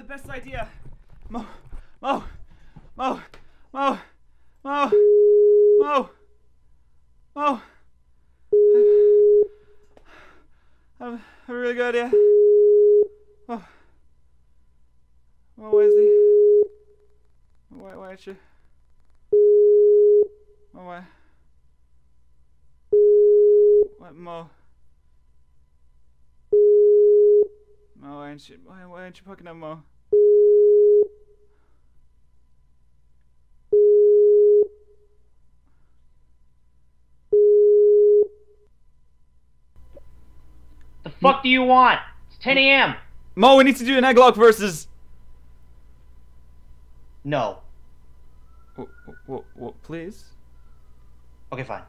the best idea. Mo, Mo, Mo, Mo, Mo, Mo, Mo. I have a really good idea. Oh. Well, where is he? Why is she? Oh, why? What, Mo? Mo, why aren't you fucking up, Mo? The fuck do you want? It's 10 a.m. Mo, we need to do an egg lock versus. No. What, please? Okay, fine.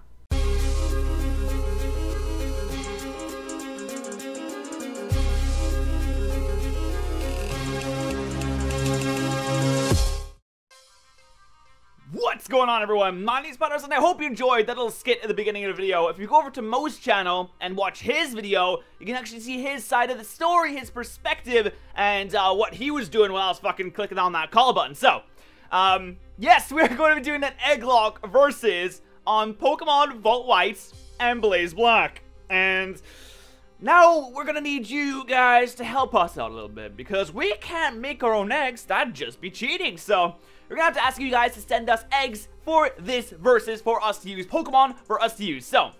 What's going on, everyone? My name is Patterrz, and I hope you enjoyed that little skit at the beginning of the video. If you go over to Mo's channel and watch his video, you can actually see his side of the story, his perspective, and what he was doing while I was fucking clicking on that call button. So, yes, we're going to be doing an egg lock versus on Pokemon Vault White and Blaze Black. And now we're going to need you guys to help us out a little bit, because we can't make our own eggs. That'd just be cheating. So we're gonna have to ask you guys to send us eggs for this versus for us to use, Pokemon for us to use. So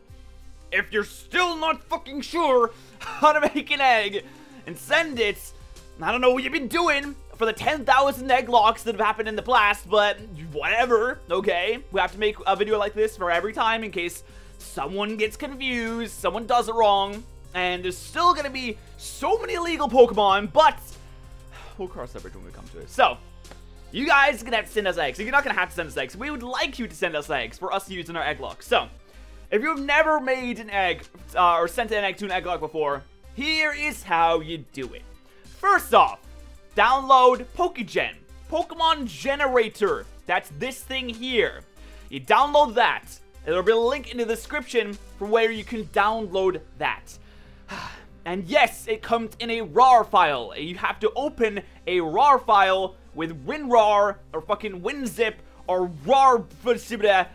if you're still not fucking sure how to make an egg and send it, I don't know what you've been doing for the 10,000 egg locks that have happened in the past, but whatever, okay? We have to make a video like this for every time in case someone gets confused, someone does it wrong, and there's still gonna be so many illegal Pokemon, but we'll cross that bridge when we come to it. So you guys are gonna have to send us eggs. You're not gonna have to send us eggs. We would like you to send us eggs for us to use in our egg lock. So, if you've never made an egg or sent an egg to an egg lock before, here is how you do it. First off, download Pokegen, Pokemon Generator. That's this thing here. You download that. There'll be a link in the description for where you can download that. And yes, it comes in a RAR file. You have to open a RAR file with WinRAR or fucking WinZip or RAR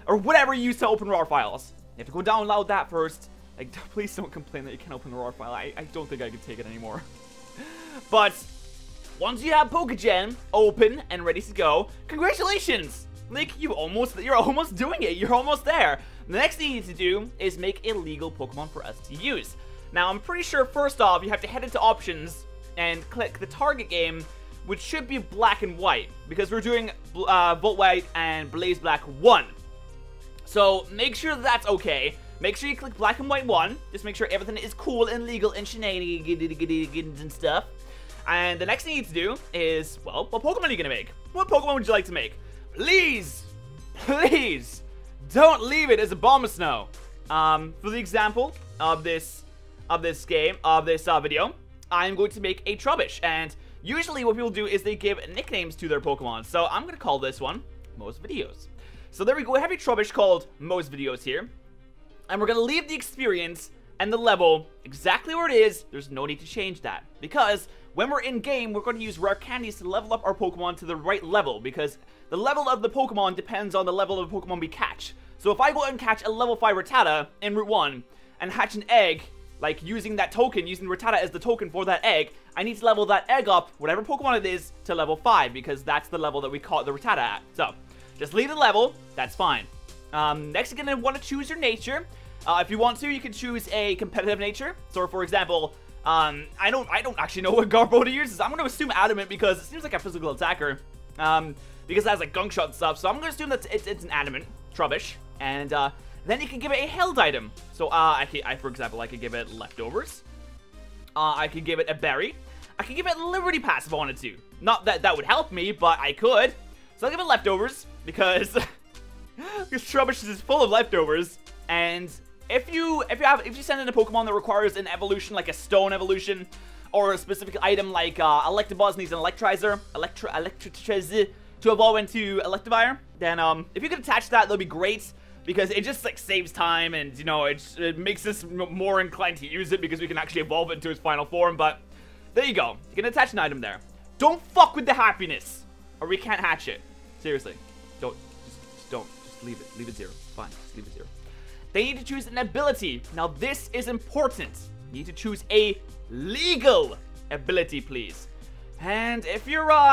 or whatever you use to open RAR files. You have to go download that first. Like, please don't complain that you can't open the RAR file. I don't think I can take it anymore. But once you have Pokegen open and ready to go, congratulations! Like, you're almost doing it. You're almost there. The next thing you need to do is make a legal Pokemon for us to use. Now, I'm pretty sure first off, you have to head into options and click the target game, which should be Black and White, because we're doing Vault White and Blaze Black 1. So make sure that's okay. Make sure you click Black and White 1. Just make sure everything is cool and legal and shenanigans and stuff. And the next thing you need to do is, well, what Pokemon are you gonna make? What Pokemon would you like to make? Please, please, don't leave it as a Abomasnow. For the example of this video, I'm going to make a Trubbish, and usually what people do is they give nicknames to their Pokemon. So I'm going to call this one Most Videos. So there we go. We have a Trubbish called Most Videos here. And we're going to leave the experience and the level exactly where it is. There's no need to change that, because when we're in game, we're going to use rare candies to level up our Pokemon to the right level, because the level of the Pokemon depends on the level of the Pokemon we catch. So if I go and catch a level 5 Rattata in Route 1 and hatch an egg, like using that token, using Rattata as the token for that egg, I need to level that egg up, whatever Pokemon it is, to level 5, because that's the level that we caught the Rattata at. So, just leave the level, that's fine. Next, you're going to want to choose your nature. If you want to, you can choose a competitive nature. So, for example, I don't actually know what Garbo uses. I'm going to assume Adamant, because it seems like a physical attacker. Because it has like Gunk Shot and stuff, so I'm going to assume that it's an Adamant Trubbish. And, then you can give it a held item. So, for example, I could give it Leftovers. I could give it a Berry. I could give it Liberty Pass if I wanted to. Not that that would help me, but I could. So I'll give it Leftovers, because Trubbish is full of leftovers. And if you send in a Pokemon that requires an evolution, like a Stone evolution, or a specific item like Electabuzz needs an Electrizer, to evolve into Electivire, then if you could attach that, that'll be great. Because it just, like, saves time, and, you know, it makes us more inclined to use it, because we can actually evolve it into its final form. But there you go. You can attach an item there. Don't fuck with the happiness, or we can't hatch it. Seriously. Don't. Just don't. Just leave it. Leave it 0. Fine. Just leave it 0. They need to choose an ability. Now, this is important. You need to choose a legal ability, please. And if you're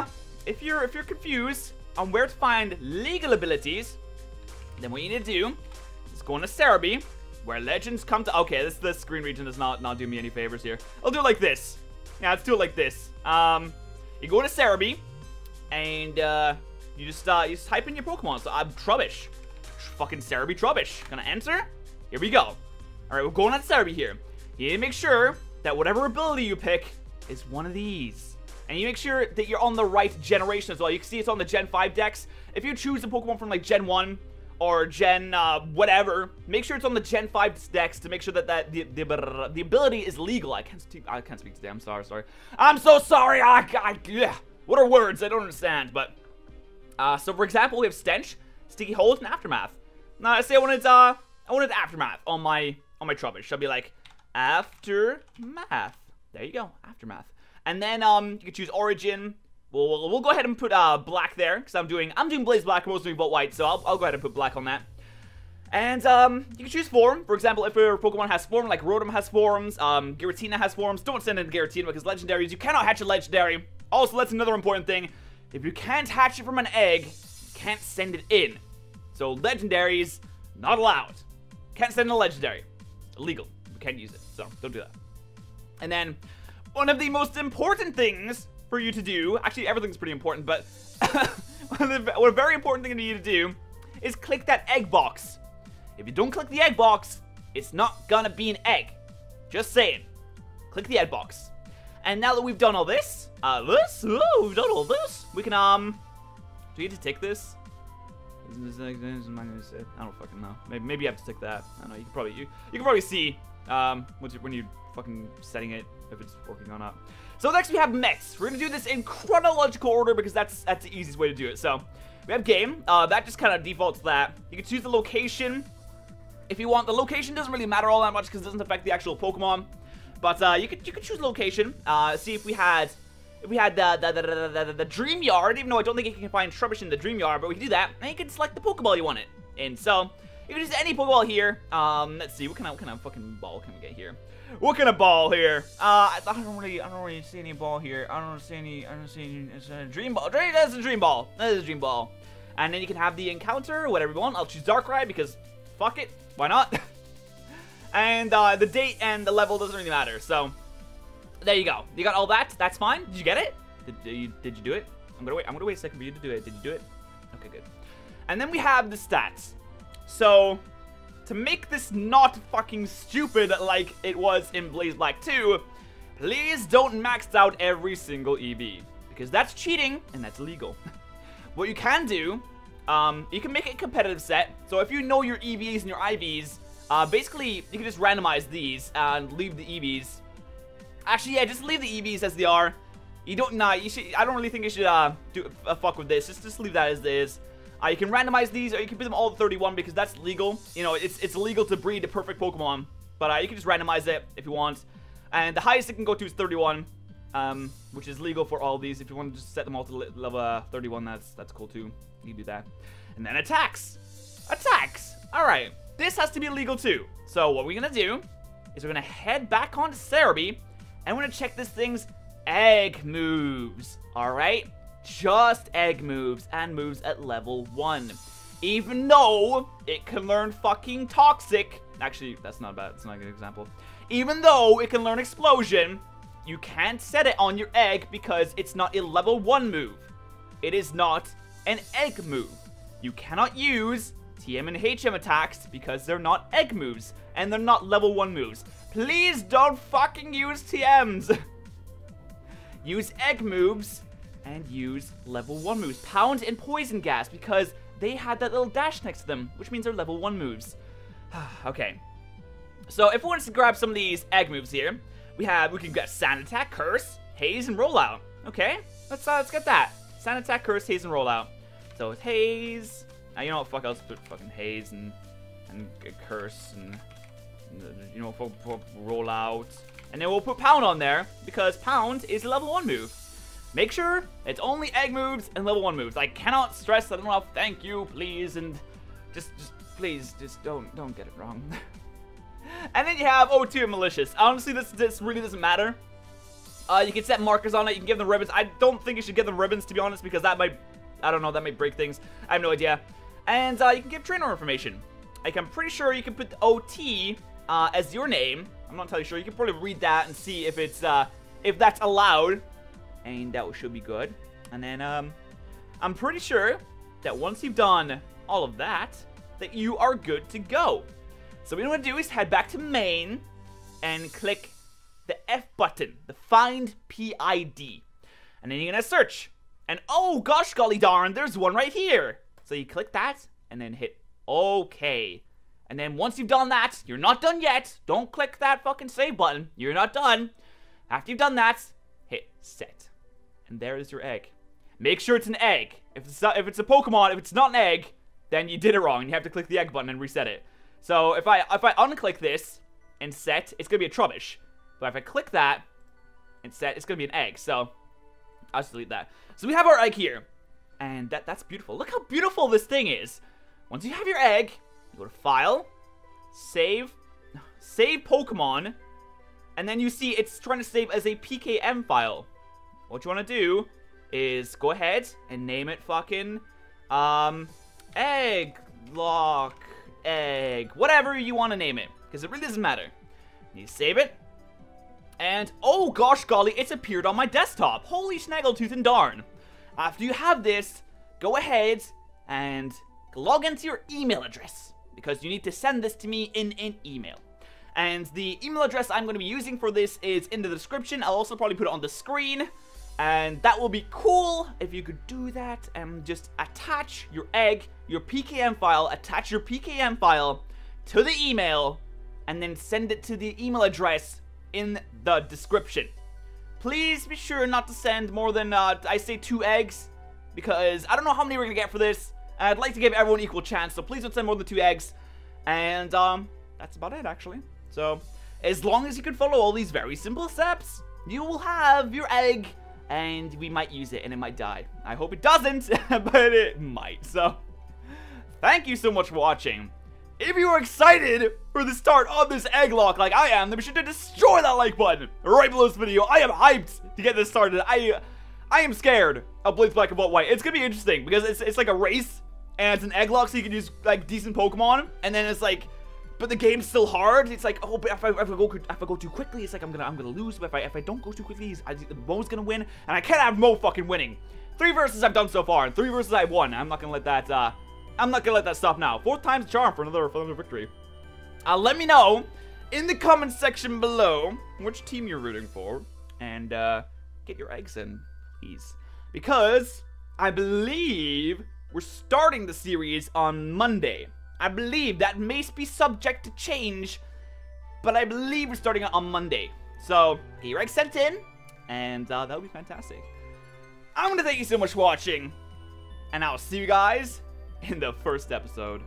confused on where to find legal abilities, then what you need to do is go into Cerebi, where legends come to... Okay, this screen region does not do me any favors here. I'll do it like this. Yeah, let's do it like this. You go to Cerebi, and you just type in your Pokemon. So I'm Trubbish. Fucking Cerebi Trubbish. Gonna enter. Here we go. Alright, we're going on Cerebi here. You need to make sure that whatever ability you pick is one of these. And you make sure that you're on the right generation as well. You can see it's on the Gen 5 decks. If you choose a Pokemon from like Gen 1 or Gen whatever, make sure it's on the Gen 5 decks to make sure that the ability is legal. I can't speak today. I'm sorry. I'm so sorry. Yeah. What are words? I don't understand. But so for example, we have Stench, Sticky Hold, and Aftermath. Now I say I wanted Aftermath on my Trubbish. I'll be like Aftermath. There you go, Aftermath. And then you can choose Origin. We'll go ahead and put black there because I'm doing Blaze Black, most doing Volt White, so I'll go ahead and put black on that. And you can choose form. For example, if your Pokemon has form, like Rotom has forms, Giratina has forms, don't send in Giratina because legendaries, you cannot hatch a legendary. Also, that's another important thing. If you can't hatch it from an egg, you can't send it in. So legendaries, not allowed. Can't send in a legendary. Illegal. You can't use it, so don't do that. And then one of the most important things for you to do, actually everything's pretty important, but one very important thing for you to do is click that egg box. If you don't click the egg box, it's not gonna be an egg. Just saying. Click the egg box. And now that we've done all this, we've done all this, we can, do we need to tick this? I don't fucking know. Maybe you have to tick that. I don't know, you can probably see, when you fucking setting it, if it's working or not. So next we have Mets. We're gonna do this in chronological order because that's the easiest way to do it. So we have game. That just kind of defaults to that. You can choose the location if you want. The location doesn't really matter all that much because it doesn't affect the actual Pokemon. But you could choose location. See if we had the Dream Yard. Even though I don't think you can find Trubbish in the Dream Yard, but we can do that. And you can select the Pokeball you want it in. So you can use any Pokeball here. Let's see, what kind of fucking ball can we get here? What kind of ball here? I don't really see any ball here. I don't see any. It's a Dream Ball. That's a Dream Ball. That is a Dream Ball. And then you can have the encounter, whatever you want. I'll choose Darkrai because fuck it, why not? And the date and the level doesn't really matter. So there you go. You got all that. That's fine. Did you get it? Did you do it? I'm gonna wait a second for you to do it. Did you do it? Okay, good. And then we have the stats. So to make this not fucking stupid like it was in Blaze Black 2, please don't max out every single EV, because that's cheating and that's illegal. What you can do, you can make it a competitive set. So if you know your EVs and your IVs, basically you can just randomize these and leave the EVs. Actually, yeah, just leave the EVs as they are. You don't, you should. I don't really think you should do fuck with this. Just leave that as it is. You can randomize these, or you can put them all to 31 because that's legal. You know, it's legal to breed the perfect Pokemon, but you can just randomize it if you want. And the highest it can go to is 31, which is legal for all of these. If you want to just set them all to level 31, that's cool too. You can do that. And then attacks. All right, this has to be legal too. So what we're gonna do is we're gonna head back onto Cerebi, and we're gonna check this thing's egg moves. All right. Just egg moves and moves at level 1. Even though it can learn fucking Toxic. Actually, that's not bad. It's not a good example. Even though it can learn Explosion, you can't set it on your egg because it's not a level 1 move. It is not an egg move. You cannot use TM and HM attacks because they're not egg moves and they're not level 1 moves. Please don't fucking use TMs. Use egg moves and use level 1 moves. Pound and Poison Gas, because they had that little dash next to them, which means they're level 1 moves. Okay. So if we want to grab some of these egg moves here, we can get Sand Attack, Curse, Haze, and Rollout. Okay, let's get that. Sand Attack, Curse, Haze, and Rollout. So with Haze, you know what? Fuck, I'll put fucking Haze and Curse and you know, Rollout, and then we'll put Pound on there because Pound is a level 1 move. make sure it's only egg moves and level 1 moves. I cannot stress that enough. Thank you, please, and just please, just don't get it wrong. And then you have O2 and Malicious. Honestly, this really doesn't matter. You can set markers on it. You can give them ribbons. I don't think you should give them ribbons, to be honest, because that might, I don't know, that might break things. I have no idea. And you can give trainer information. Like, I'm pretty sure you can put the OT as your name. I'm not entirely sure. You can probably read that and see if it's if that's allowed. And that should be good. And then I'm pretty sure that once you've done all of that, that you are good to go. So what you want to do is head back to main and click the F button, the find PID. And then you're going to search. And oh gosh golly darn, there's one right here. So you click that and then hit OK. And then once you've done that, you're not done yet. Don't click that fucking save button. You're not done. After you've done that, hit set. And there is your egg. Make sure it's an egg. If it's a Pokemon, if it's not an egg, then you did it wrong. And you have to click the egg button and reset it. So if I unclick this and set, it's going to be a Trubbish. But if I click that and set, it's going to be an egg. So I'll just delete that. So we have our egg here. And that's beautiful. Look how beautiful this thing is. Once you have your egg, you go to File, Save Pokemon, and then you see it's trying to save as a PKM file. What you want to do is go ahead and name it fucking Egg Lock Egg, whatever you want to name it, because it really doesn't matter. You save it, and oh gosh golly, it's appeared on my desktop. Holy snaggletooth and darn. After you have this, go ahead and log into your email address, because you need to send this to me in an email. And the email address I'm going to be using for this is in the description. I'll also probably put it on the screen. And that will be cool if you could do that and just attach your egg, your PKM file, attach your PKM file to the email, and then send it to the email address in the description. Please be sure not to send more than, I say 2 eggs, because I don't know how many we're going to get for this. I'd like to give everyone equal chance, so please don't send more than 2 eggs. And, that's about it, actually. So, as long as you can follow all these very simple steps, you will have your egg, and we might use it, and it might die. I hope it doesn't, but it might. So, thank you so much for watching. If you are excited for the start of this egg lock like I am, then be sure to destroy that like button right below this video. I am hyped to get this started. I am scared of Blitz Black and White. It's gonna be interesting because it's like a race, and it's an egg lock, so you can use like decent Pokemon, and then it's like, but the game's still hard. It's like, oh, but if I go too quickly, it's like I'm gonna lose. But if I don't go too quickly, Mo's gonna win, and I can't have Mo fucking winning. 3 verses I've done so far, and 3 verses I've won. I'm not gonna let that. I'm not gonna let that stop now. 4th time's a charm for another victory. Let me know in the comment section below which team you're rooting for, and get your eggs in, please, because I believe we're starting the series on Monday. I believe that may be subject to change, but I believe we're starting it on Monday. So, get your eggs sent in, and that would be fantastic. I'm going to thank you so much for watching, and I'll see you guys in the first episode.